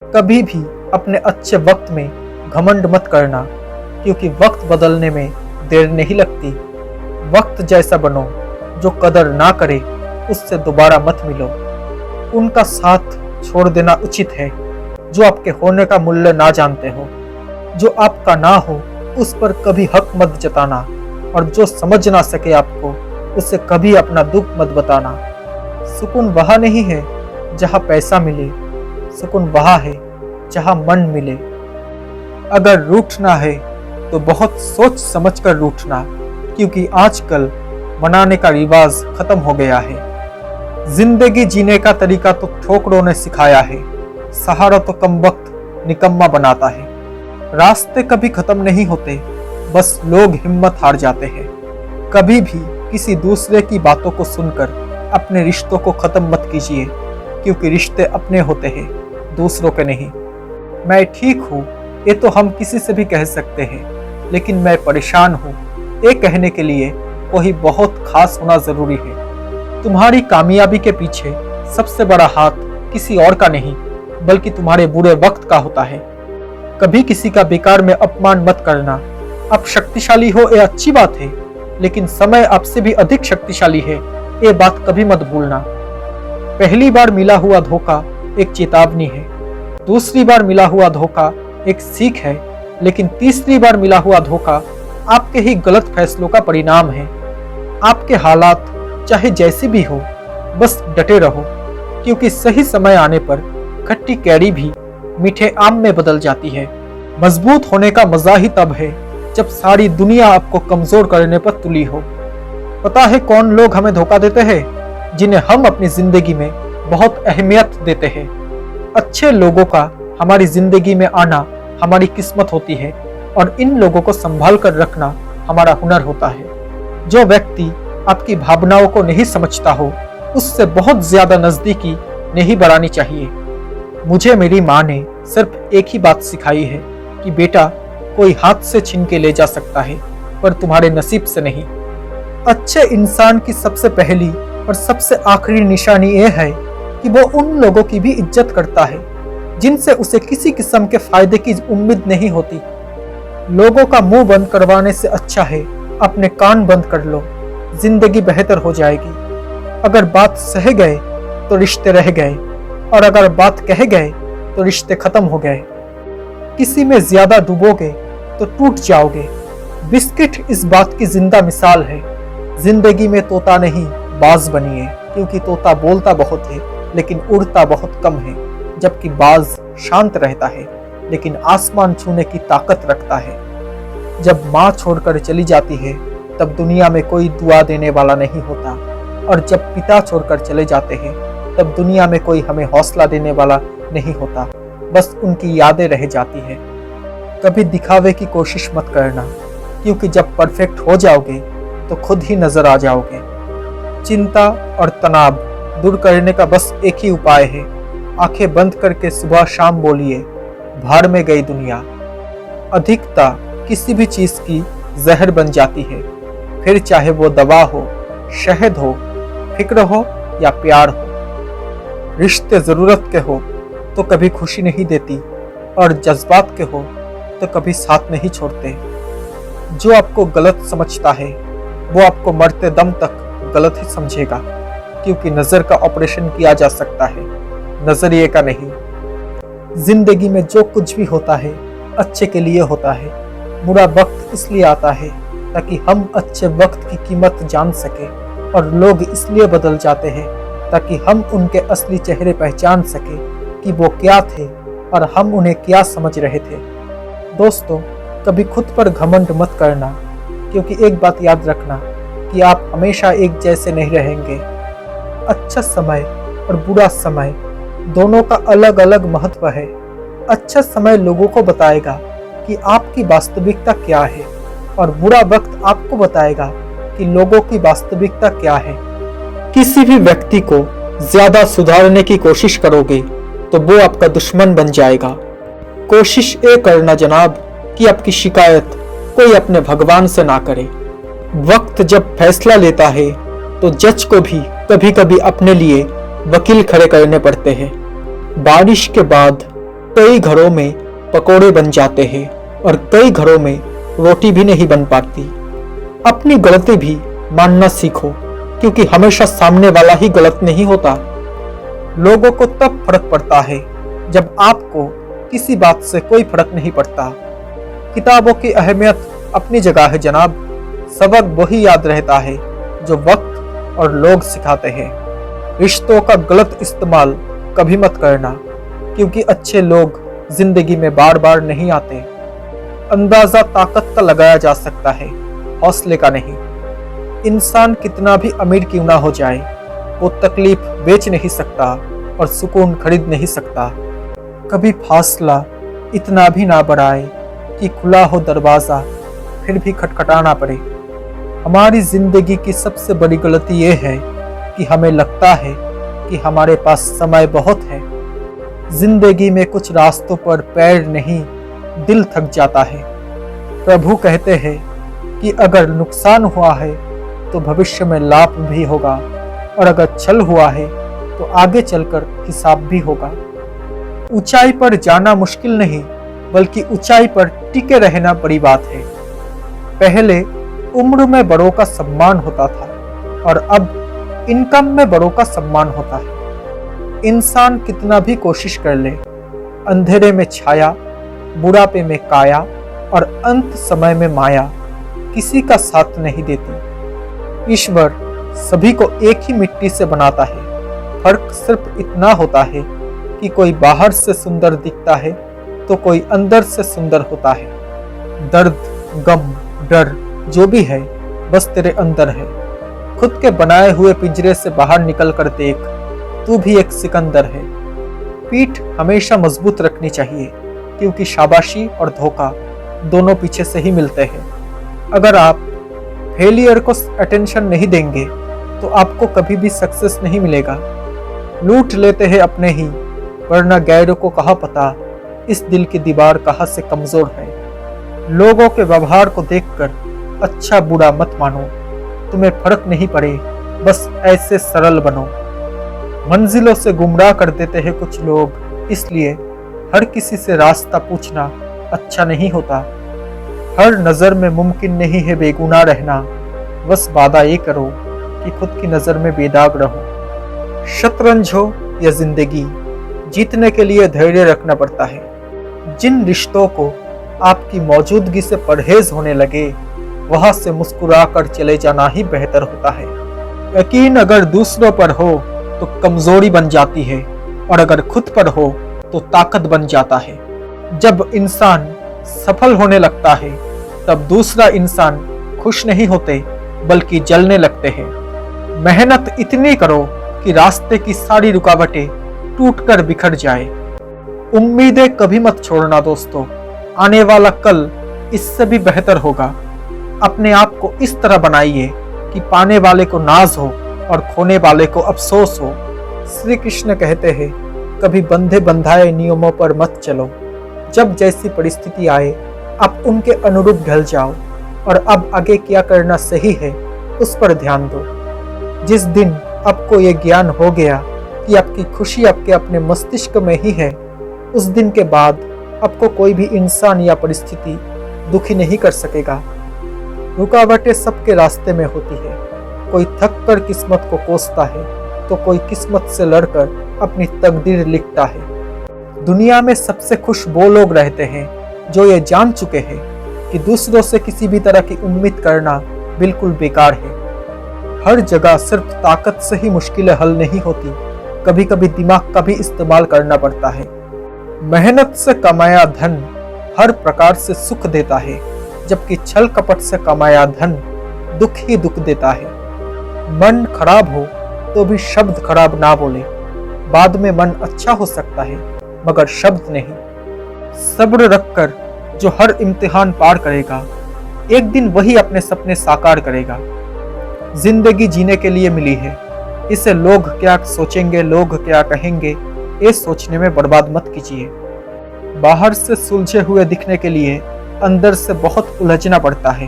कभी भी अपने अच्छे वक्त में घमंड मत करना, क्योंकि वक्त बदलने में देर नहीं लगती। वक्त जैसा बनो, जो कदर ना करे उससे दोबारा मत मिलो। उनका साथ छोड़ देना उचित है जो आपके होने का मूल्य ना जानते हो। जो आपका ना हो उस पर कभी हक मत जताना, और जो समझ ना सके आपको उसे कभी अपना दुख मत बताना। सुकून वहाँ नहीं है जहाँ पैसा मिले, सुकून वहाँ है जहाँ मन मिले। अगर रूठना है तो बहुत सोच समझ कर रूठना, क्योंकि आजकल मनाने का रिवाज खत्म हो गया है। जिंदगी जीने का तरीका तो ठोकरों ने सिखाया है, सहारा तो कमबख्त निकम्मा बनाता है। रास्ते कभी खत्म नहीं होते, बस लोग हिम्मत हार जाते हैं। कभी भी किसी दूसरे की बातों को सुनकर अपने रिश्तों को खत्म मत कीजिए, क्योंकि रिश्ते अपने होते हैं, दूसरों के नहीं। मैं ठीक हूँ ये तो हम किसी से भी कह सकते हैं, लेकिन मैं परेशान हूँ ये कहने के लिए कोई बहुत खास होना जरूरी है। तुम्हारी कामयाबी के पीछे सबसे बड़ा हाथ किसी और का नहीं, बल्कि तुम्हारे बुरे वक्त का होता है। कभी किसी का बेकार में अपमान मत करना। आप शक्तिशाली हो ये अच्छी बात है, लेकिन समय आपसे भी अधिक शक्तिशाली है ये बात कभी मत भूलना। पहली बार मिला हुआ धोखा एक चेतावनी है, दूसरी बार मिला हुआ धोखा एक सीख है, लेकिन तीसरी बार मिला हुआ धोखा आपके ही गलत फैसलों का परिणाम है। आपके हालात चाहे जैसे भी हो, बस डटे रहो, क्योंकि सही समय आने पर खट्टी कैरी भी मीठे आम में बदल जाती है। मजबूत होने का मजा ही तब है जब सारी दुनिया आपको कमजोर करने पर तुली हो। पता है कौन लोग हमें धोखा देते हैं? जिन्हें हम अपनी जिंदगी में बहुत अहमियत देते हैं। अच्छे लोगों का हमारी जिंदगी में आना हमारी किस्मत होती है, और इन लोगों को संभाल कर रखना हमारा हुनर होता है। जो व्यक्ति आपकी भावनाओं को नहीं समझता हो, उससे बहुत ज्यादा नजदीकी नहीं बढ़ानी चाहिए। मुझे मेरी माँ ने सिर्फ एक ही बात सिखाई है कि बेटा, कोई हाथ से छीन के ले जा सकता है, पर तुम्हारे नसीब से नहीं। अच्छे इंसान की सबसे पहली और सबसे आखिरी निशानी यह है कि वो उन लोगों की भी इज्जत करता है जिनसे उसे किसी किस्म के फायदे की उम्मीद नहीं होती। लोगों का मुंह बंद करवाने से अच्छा है अपने कान बंद कर लो, जिंदगी बेहतर हो जाएगी। अगर बात सह गए तो रिश्ते रह गए, और अगर बात कह गए तो रिश्ते खत्म हो गए। किसी में ज्यादा डूबोगे तो टूट जाओगे। बिस्किट इस बात की जिंदा मिसाल है। जिंदगी में तोता नहीं बाज बनिए, क्योंकि तोता बोलता बहुत है लेकिन उड़ता बहुत कम है, जबकि बाज शांत रहता है लेकिन आसमान छूने की ताकत रखता है। जब माँ छोड़कर चली जाती है तब दुनिया में कोई दुआ देने वाला नहीं होता, और जब पिता छोड़कर चले जाते हैं तब दुनिया में कोई हमें हौसला देने वाला नहीं होता, बस उनकी यादें रह जाती है। कभी दिखावे की कोशिश मत करना, क्योंकि जब परफेक्ट हो जाओगे तो खुद ही नजर आ जाओगे। चिंता और तनाव दूर करने का बस एक ही उपाय है, आंखें बंद करके सुबह शाम बोलिए, भाड़ में गई दुनिया। अधिकता किसी भी चीज की जहर बन जाती है, फिर चाहे वो दवा हो, शहद हो, फिक्र हो या प्यार हो। रिश्ते जरूरत के हो तो कभी खुशी नहीं देती, और जज्बात के हो तो कभी साथ नहीं छोड़ते। जो आपको गलत समझता है वो आपको मरते दम तक गलत ही समझेगा, क्योंकि नजर का ऑपरेशन किया जा सकता है, नजरिए का नहीं। जिंदगी में जो कुछ भी होता है अच्छे के लिए होता है। बुरा वक्त इसलिए आता है ताकि हम अच्छे वक्त की कीमत जान सके, और लोग इसलिए बदल जाते हैं ताकि हम उनके असली चेहरे पहचान सके कि वो क्या थे और हम उन्हें क्या समझ रहे थे। दोस्तों, कभी खुद पर घमंड मत करना, क्योंकि एक बात याद रखना कि आप हमेशा एक जैसे नहीं रहेंगे। अच्छा समय और बुरा समय दोनों का अलग अलग महत्व है। अच्छा समय लोगों को बताएगा कि आपकी वास्तविकता क्या है, और बुरा वक्त आपको बताएगा कि लोगों की वास्तविकता क्या है। किसी भी व्यक्ति को ज्यादा सुधारने की कोशिश करोगे तो वो आपका दुश्मन बन जाएगा। कोशिश ये करना जनाब कि आपकी शिकायत कोई अपने भगवान से ना करे। वक्त जब फैसला लेता है तो जज को भी कभी कभी अपने लिए वकील खड़े करने पड़ते हैं। बारिश के बाद कई घरों में पकोड़े बन जाते हैं और कई घरों में रोटी भी नहीं बन पाती। अपनी गलती भी मानना सीखो, क्योंकि हमेशा सामने वाला ही गलत नहीं होता। लोगों को तब फर्क पड़ता है जब आपको किसी बात से कोई फर्क नहीं पड़ता। किताबों की अहमियत अपनी जगह है जनाब, सबक वही याद रहता है जो वक्त और लोग सिखाते हैं। रिश्तों का गलत इस्तेमाल कभी मत करना, क्योंकि अच्छे लोग जिंदगी में बार बार नहीं आते। अंदाजा ताकत का लगाया जा सकता है, हौसले का नहीं। इंसान कितना भी अमीर क्यों ना हो जाए, वो तकलीफ बेच नहीं सकता और सुकून खरीद नहीं सकता। कभी फासला इतना भी ना बढ़ाए कि खुला हो दरवाजा फिर भी खटखटाना पड़े। हमारी जिंदगी की सबसे बड़ी गलती ये है कि हमें लगता है कि हमारे पास समय बहुत है। जिंदगी में कुछ रास्तों पर पैर नहीं, दिल थक जाता है। प्रभु कहते हैं कि अगर नुकसान हुआ है तो भविष्य में लाभ भी होगा, और अगर छल हुआ है तो आगे चलकर हिसाब भी होगा। ऊंचाई पर जाना मुश्किल नहीं, बल्कि ऊंचाई पर टिके रहना बड़ी बात है। पहले उम्र में बड़ों का सम्मान होता था और अब इनकम में बड़ों का सम्मान होता है। इंसान कितना भी कोशिश कर ले, अंधेरे में छाया, बुढ़ापे में काया और अंत समय में माया किसी का साथ नहीं देती। ईश्वर सभी को एक ही मिट्टी से बनाता है। फर्क सिर्फ इतना होता है कि कोई बाहर से सुंदर दिखता है तो कोई अंदर से सुंदर होता है। दर्द, गम, डर जो भी है बस तेरे अंदर है। खुद के बनाए हुए पिंजरे से बाहर निकल कर देख, तू भी एक सिकंदर है। पीठ हमेशा मजबूत रखनी चाहिए, क्योंकि शाबाशी और धोखा दोनों पीछे से ही मिलते हैं। अगर आप फेलियर को अटेंशन नहीं देंगे तो आपको कभी भी सक्सेस नहीं मिलेगा। लूट लेते हैं अपने ही, वरना गैरों को कहाँ पता इस दिल की दीवार कहाँ से कमजोर है। लोगों के व्यवहार को देखकर अच्छा बुरा मत मानो, तुम्हें फर्क नहीं पड़े, बस ऐसे सरल बनो। मंजिलों से गुमराह कर देते हैं कुछ लोग, इसलिए हर किसी से रास्ता पूछना अच्छा नहीं होता। हर नजर में मुमकिन नहीं है बेगुनाह रहना, बस वादा ये करो कि खुद की नजर में बेदाग रहो। शतरंज हो या जिंदगी, जीतने के लिए धैर्य रखना पड़ता है। जिन रिश्तों को आपकी मौजूदगी से परहेज होने लगे, वहां से मुस्कुरा कर चले जाना ही बेहतर होता है। यकीन अगर दूसरों पर हो तो कमजोरी बन जाती है, और अगर खुद पर हो तो ताकत बन जाता है। जब इंसान सफल होने लगता है तब दूसरा इंसान खुश नहीं होते बल्कि जलने लगते हैं। मेहनत इतनी करो कि रास्ते की सारी रुकावटें टूटकर बिखर जाए। उम्मीदें कभी मत छोड़ना दोस्तों, आने वाला कल इससे भी बेहतर होगा। अपने आप को इस तरह बनाइए कि पाने वाले को नाज हो और खोने वाले को अफसोस हो। श्री कृष्ण कहते हैं, कभी बंधे बंधाए नियमों पर मत चलो। जब जैसी परिस्थिति आए आप उनके अनुरूप ढल जाओ, और अब आगे क्या करना सही है उस पर ध्यान दो। जिस दिन आपको ये ज्ञान हो गया कि आपकी खुशी आपके अपने मस्तिष्क में ही है, उस दिन के बाद आपको कोई भी इंसान या परिस्थिति दुखी नहीं कर सकेगा। रुकावटें सबके रास्ते में होती है। कोई थक कर किस्मत को कोसता है तो कोई किस्मत से लड़कर अपनी तकदीर लिखता है। दुनिया में सबसे खुश वो लोग रहते हैं जो ये जान चुके हैं कि दूसरों से किसी भी तरह की उम्मीद करना बिल्कुल बेकार है। हर जगह सिर्फ ताकत से ही मुश्किलें हल नहीं होती, कभी कभी दिमाग का भी इस्तेमाल करना पड़ता है। मेहनत से कमाया धन हर प्रकार से सुख देता है, जबकि छल कपट से कमाया धन दुख ही दुख देता है। मन खराब हो तो भी शब्द खराब ना बोले, बाद में मन अच्छा हो सकता है मगर शब्द नहीं। सब्र रखकर जो हर इम्तिहान पार करेगा, एक दिन वही अपने सपने साकार करेगा। जिंदगी जीने के लिए मिली है, इसे लोग क्या सोचेंगे, लोग क्या कहेंगे, ये सोचने में बर्बाद मत कीजिए। बाहर से सुलझे हुए दिखने के लिए अंदर से बहुत उलझना पड़ता है।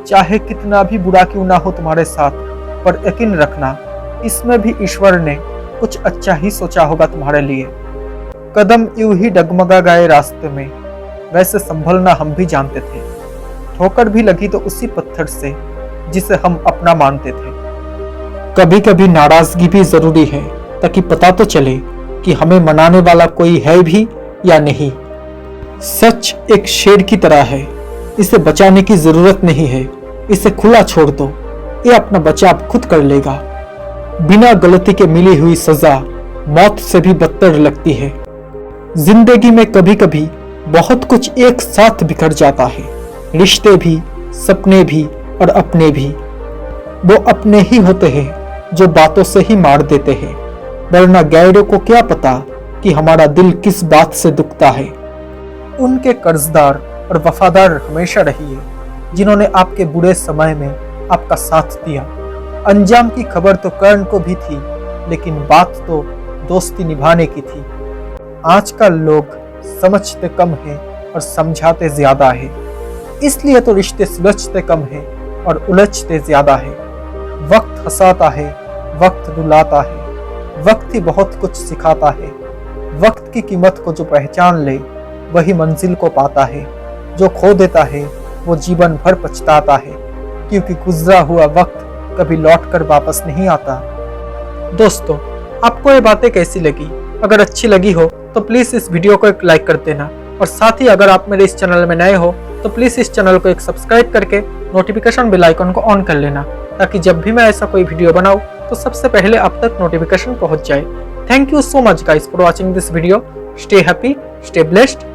चाहे कितना भी बुरा क्यों ना हो तुम्हारे साथ, पर यकीन रखना इसमें भी ईश्वर ने कुछ अच्छा ही सोचा होगा तुम्हारे लिए। कदम यूं ही डगमगा गए रास्ते में, वैसे संभलना हम भी जानते थे। ठोकर भी लगी तो उसी पत्थर से जिसे हम अपना मानते थे। कभी कभी नाराजगी भी जरूरी है, ताकि पता तो चले कि हमें मनाने वाला कोई है भी या नहीं। सच एक शेर की तरह है, इसे बचाने की जरूरत नहीं है। इसे खुला छोड़ दो, ये अपना बचाव खुद कर लेगा। बिना गलती के मिली हुई सजा मौत से भी बदतर लगती है। जिंदगी में कभी कभी बहुत कुछ एक साथ बिखर जाता है, रिश्ते भी, सपने भी और अपने भी। वो अपने ही होते हैं जो बातों से ही मार देते हैं, वरना गैरों को क्या पता कि हमारा दिल किस बात से दुखता है। उनके कर्जदार और वफादार हमेशा रहिए, जिन्होंने आपके बुरे समय में आपका साथ दिया। अंजाम की खबर तो कर्ण को भी थी, लेकिन बात तो दोस्ती निभाने की थी। आजकल लोग समझते कम हैं और समझाते ज्यादा है, इसलिए तो रिश्ते सुलझते कम हैं और उलझते ज्यादा है। वक्त हंसाता है, वक्त रुलाता है, वक्त ही बहुत कुछ सिखाता है। वक्त की कीमत को जो पहचान ले वही मंजिल को पाता है, जो खो देता है वो जीवन भर पछताता है, क्योंकि गुजरा हुआ वक्त कभी लौट कर वापस नहीं आता। दोस्तों, आपको ये बातें कैसी लगी? अगर अच्छी लगी हो तो प्लीज इस वीडियो को एक लाइक कर देना, और साथ ही अगर आप मेरे इस चैनल में नए हो तो प्लीज इस चैनल को एक सब्सक्राइब करके नोटिफिकेशन बेल आइकन को ऑन कर लेना, ताकि जब भी मैं ऐसा कोई वीडियो बनाऊं तो सबसे पहले आप तक नोटिफिकेशन पहुंच जाए। Thank you so much guys for watching this video. Stay happy, stay blessed.